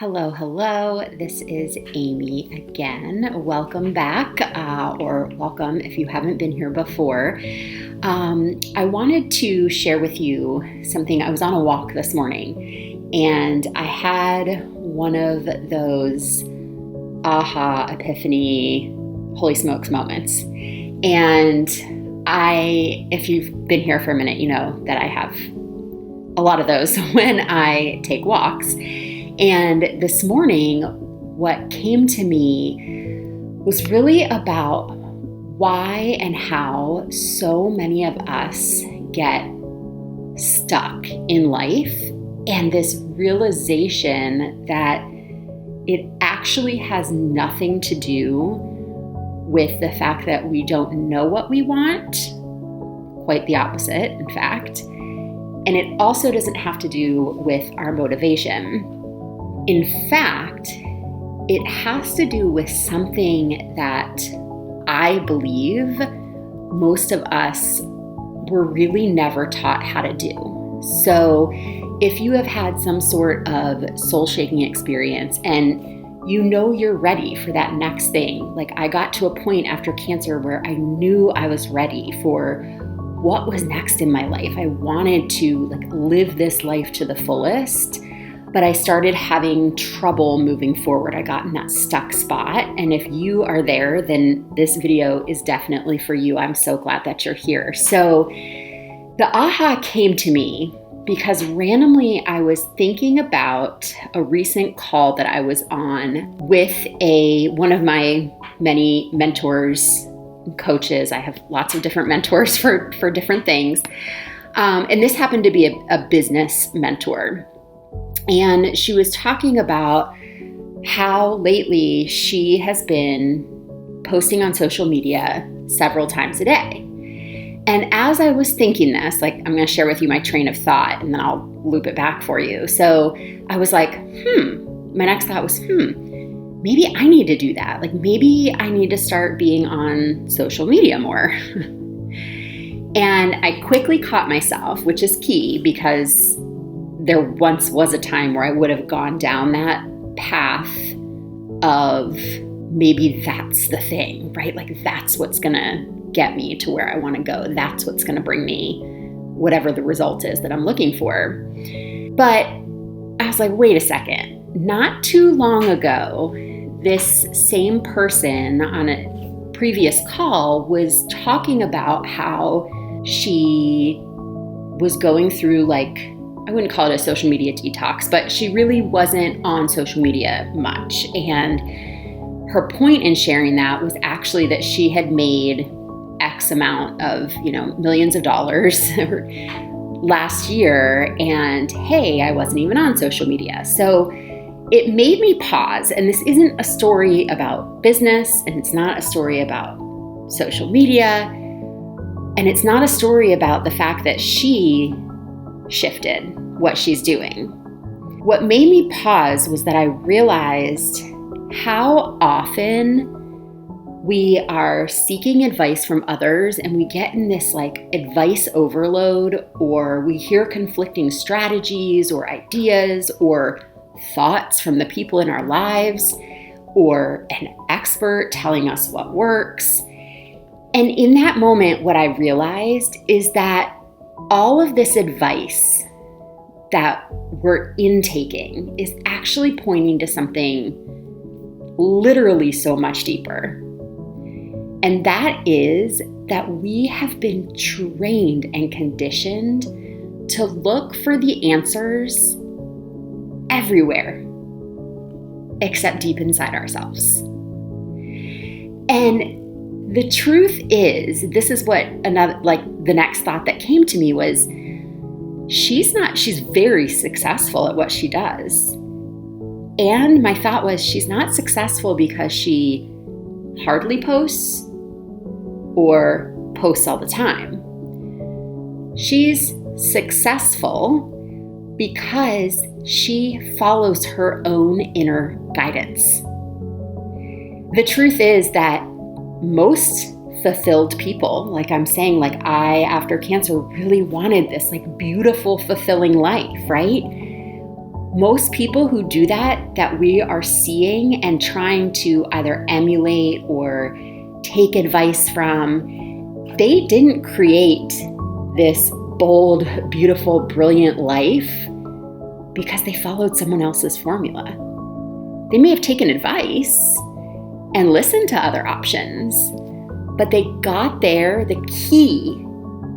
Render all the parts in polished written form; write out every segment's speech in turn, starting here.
Hello, hello. This is Amy again. Welcome back, or welcome if you haven't been here before. I wanted to share with you something. I was on a walk this morning and I had one of those aha, epiphany, holy smokes moments. And if you've been here for a minute, you know that I have a lot of those when I take walks. And this morning, what came to me was really about why and how so many of us get stuck in life, and this realization that it actually has nothing to do with the fact that we don't know what we want, quite the opposite, in fact. And it also doesn't have to do with our motivation. In fact, it has to do with something that I believe most of us were really never taught how to do. So if you have had some sort of soul-shaking experience and you know you're ready for that next thing, like I got to a point after cancer where I knew I was ready for what was next in my life. I wanted to live this life to the fullest. But I started having trouble moving forward. I got in that stuck spot. And if you are there, then this video is definitely for you. I'm so glad that you're here. So the aha came to me because randomly I was thinking about a recent call that I was on with one of my many mentors, coaches. I have lots of different mentors for different things. And this happened to be a business mentor. And she was talking about how lately she has been posting on social media several times a day. And as I was thinking this, I'm going to share with you my train of thought and then I'll loop it back for you. So I was like, my next thought was, maybe I need to do that. Maybe I need to start being on social media more. And I quickly caught myself, which is key because there once was a time where I would have gone down that path of maybe that's the thing, right? That's what's going to get me to where I want to go. That's what's going to bring me whatever the result is that I'm looking for. But I was like, wait a second. Not too long ago, this same person on a previous call was talking about how she was going through I wouldn't call it a social media detox, but she really wasn't on social media much. And her point in sharing that was actually that she had made X amount of, millions of dollars last year. And hey, I wasn't even on social media. So it made me pause. And this isn't a story about business, and it's not a story about social media. And it's not a story about the fact that she shifted what she's doing. What made me pause was that I realized how often we are seeking advice from others and we get in this advice overload, or we hear conflicting strategies or ideas or thoughts from the people in our lives or an expert telling us what works. And in that moment, what I realized is that all of this advice that we're intaking is actually pointing to something literally so much deeper. And that is that we have been trained and conditioned to look for the answers everywhere except deep inside ourselves. And the truth is, this is what the next thought that came to me was, she's very successful at what she does. And my thought was, she's not successful because she hardly posts or posts all the time. She's successful because she follows her own inner guidance. The truth is that most fulfilled people, like I'm saying, I, after cancer, really wanted this beautiful, fulfilling life, right? Most people who do that we are seeing and trying to either emulate or take advice from, they didn't create this bold, beautiful, brilliant life because they followed someone else's formula. They may have taken advice and listened to other options, but they got there. The key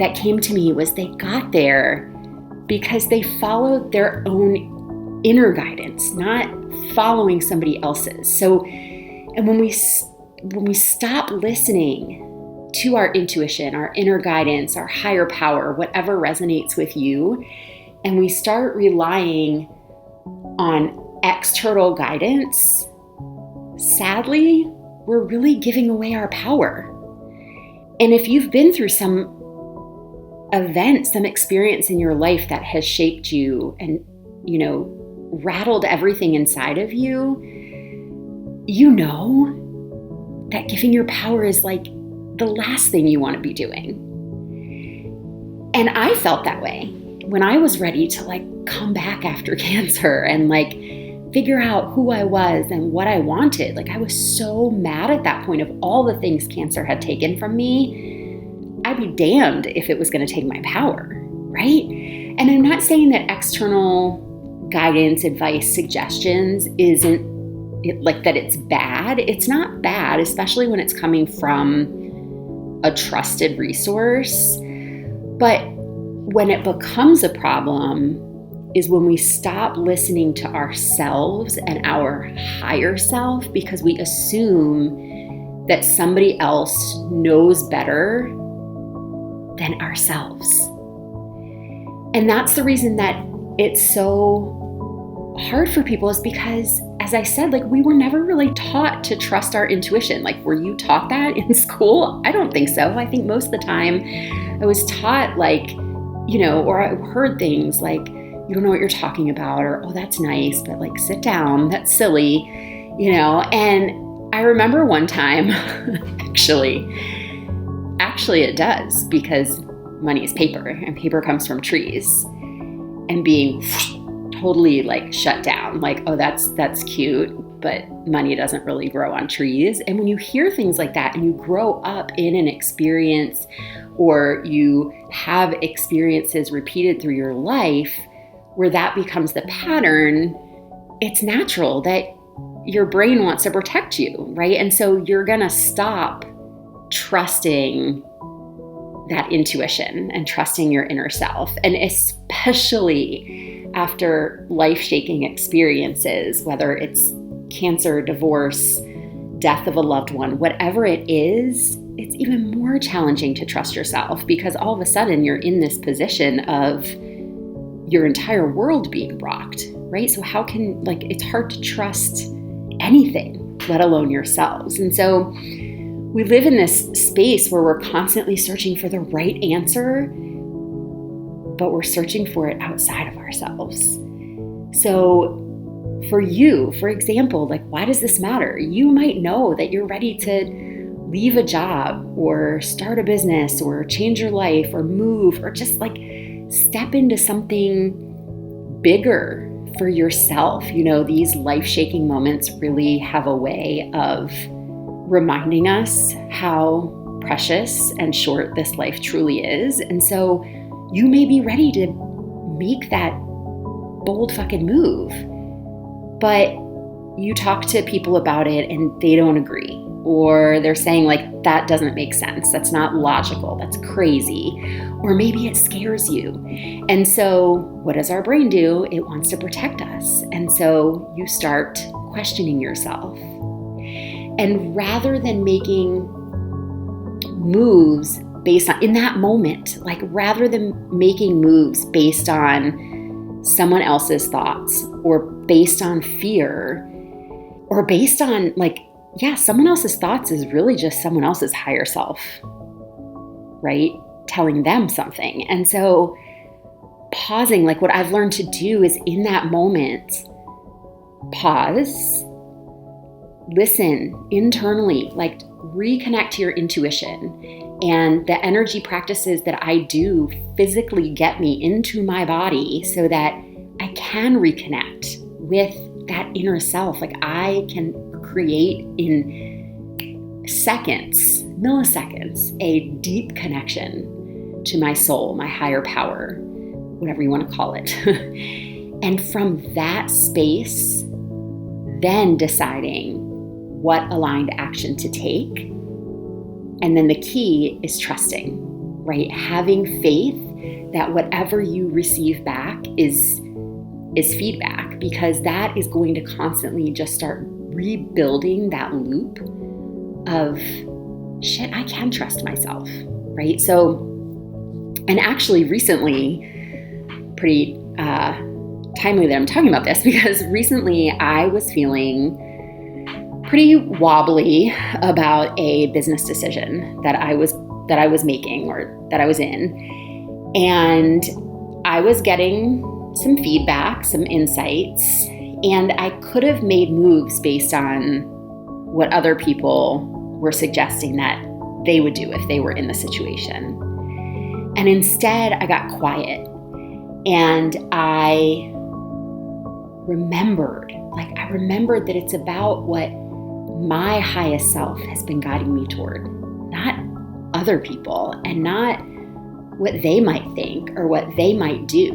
that came to me was they got there because they followed their own inner guidance, not following somebody else's. So, and when we stop listening to our intuition, our inner guidance, our higher power, whatever resonates with you, and we start relying on external guidance, sadly, we're really giving away our power. And if you've been through some event, some experience in your life that has shaped you and, rattled everything inside of you, you know that giving your power is like the last thing you want to be doing. And I felt that way when I was ready to come back after cancer and figure out who I was and what I wanted. I was so mad at that point of all the things cancer had taken from me. I'd be damned if it was going to take my power, right? And I'm not saying that external guidance, advice, suggestions isn't that it's bad. It's not bad, especially when it's coming from a trusted resource. But when it becomes a problem is when we stop listening to ourselves and our higher self because we assume that somebody else knows better than ourselves. And that's the reason that it's so hard for people, is because, as I said, we were never really taught to trust our intuition. Were you taught that in school? I don't think so. I think most of the time I was taught or I heard things you don't know what you're talking about, or, oh, that's nice, but sit down, that's silly, And I remember one time, actually it does, because money is paper and paper comes from trees, and being totally shut down, oh, that's cute, but money doesn't really grow on trees. And when you hear things like that and you grow up in an experience, or you have experiences repeated through your life where that becomes the pattern, it's natural that your brain wants to protect you, right? And so you're gonna stop trusting that intuition and trusting your inner self. And especially after life-shaking experiences, whether it's cancer, divorce, death of a loved one, whatever it is, it's even more challenging to trust yourself, because all of a sudden you're in this position of your entire world being rocked, right? So how can, it's hard to trust anything, let alone yourselves. And so we live in this space where we're constantly searching for the right answer, but we're searching for it outside of ourselves. So for you, for example, why does this matter? You might know that you're ready to leave a job or start a business or change your life or move or just step into something bigger for yourself. These life-shaking moments really have a way of reminding us how precious and short this life truly is. And so you may be ready to make that bold fucking move, but you talk to people about it and they don't agree, or they're saying that doesn't make sense, that's not logical, that's crazy, or maybe it scares you. And so what does our brain do? It wants to protect us. And so you start questioning yourself. And rather than making moves based on, in that moment, rather than making moves based on someone else's thoughts or based on fear or based on someone else's thoughts is really just someone else's higher self, right? Telling them something. And so pausing, what I've learned to do is in that moment, pause, listen internally, reconnect to your intuition. And the energy practices that I do physically get me into my body so that I can reconnect with that inner self. Like I can create in seconds, milliseconds, a deep connection to my soul, my higher power, whatever you want to call it. And from that space, then deciding what aligned action to take. And then the key is trusting, right? Having faith that whatever you receive back is feedback, because that is going to constantly just start rebuilding that loop of shit, I can trust myself, right? So, and actually recently, pretty timely that I'm talking about this, because recently I was feeling pretty wobbly about a business decision that I was making, or that I was in. And I was getting some feedback, some insights, and I could have made moves based on what other people were suggesting that they would do if they were in the situation. And instead, I got quiet and I remembered that it's about what my highest self has been guiding me toward, not other people, and not what they might think or what they might do.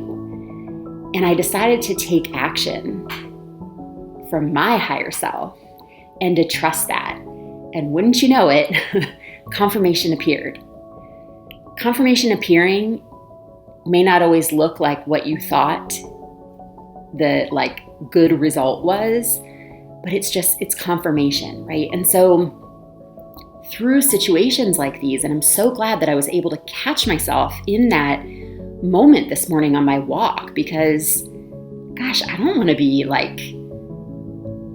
And I decided to take action from my higher self and to trust that. And wouldn't you know it, confirmation appeared. Confirmation appearing may not always look like what you thought the good result was, but it's confirmation, right? And so through situations like these, and I'm so glad that I was able to catch myself in that moment this morning on my walk, because gosh, I don't want to be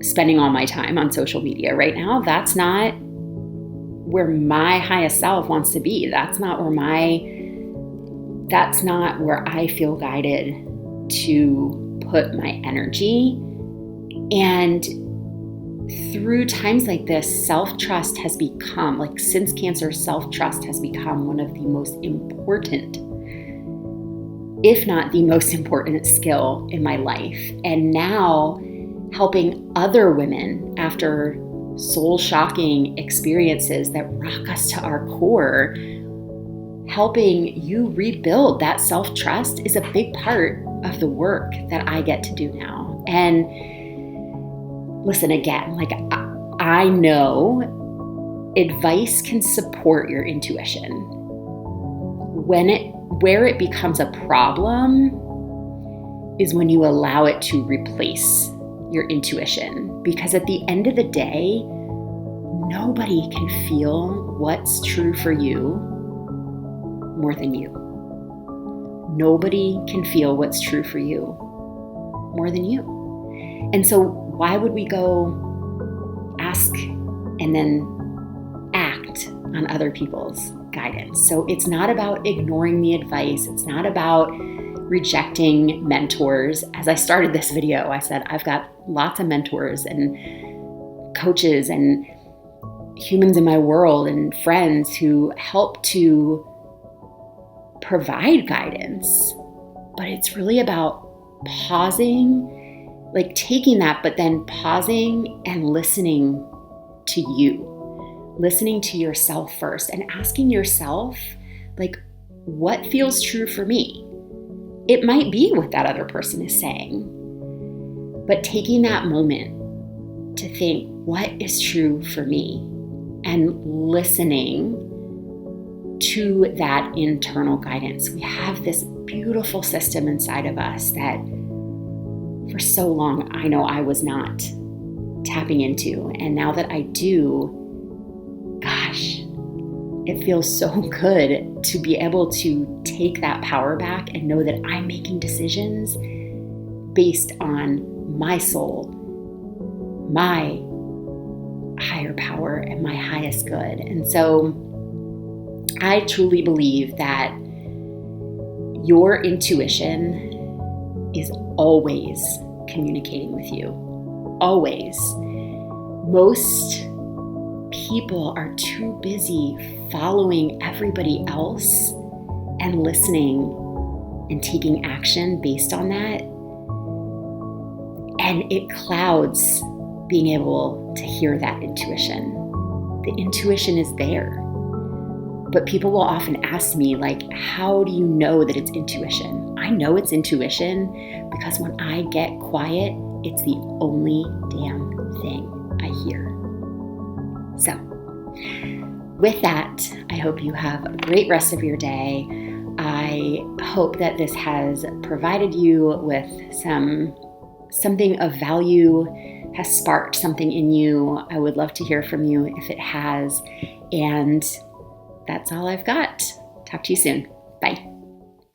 spending all my time on social media right now. That's not where my highest self wants to be. That's not where I feel guided to put my energy. And through times like this, self-trust has become, since cancer, self-trust has become one of the most important, if not the most important skill in my life. And now helping other women after soul-shocking experiences that rock us to our core, helping you rebuild that self-trust is a big part of the work that I get to do now. And listen, again, I know advice can support your intuition. Where it becomes a problem is when you allow it to replace your intuition. Because at the end of the day, nobody can feel what's true for you more than you. Nobody can feel what's true for you more than you. And so why would we go ask and then act on other people's guidance? So it's not about ignoring the advice. It's not about rejecting mentors. As I started this video, I said, I've got lots of mentors and coaches and humans in my world and friends who help to provide guidance. But it's really about pausing, taking that, but then pausing and listening to you, listening to yourself first, and asking yourself, what feels true for me? It might be what that other person is saying, but taking that moment to think, what is true for me? And listening to that internal guidance. We have this beautiful system inside of us that for so long, I know I was not tapping into. And now that I do, gosh, it feels so good to be able to take that power back and know that I'm making decisions based on my soul, my higher power, and my highest good. And so I truly believe that your intuition is always communicating with you. Always. Most people are too busy following everybody else and listening and taking action based on that. And it clouds being able to hear that intuition. The intuition is there. But people will often ask me, like, how do you know that it's intuition? I know it's intuition because when I get quiet, it's the only damn thing I hear. So, with that, I hope you have a great rest of your day. I hope that this has provided you with something of value, has sparked something in you. I would love to hear from you if it has. And that's all I've got. Talk to you soon. Bye.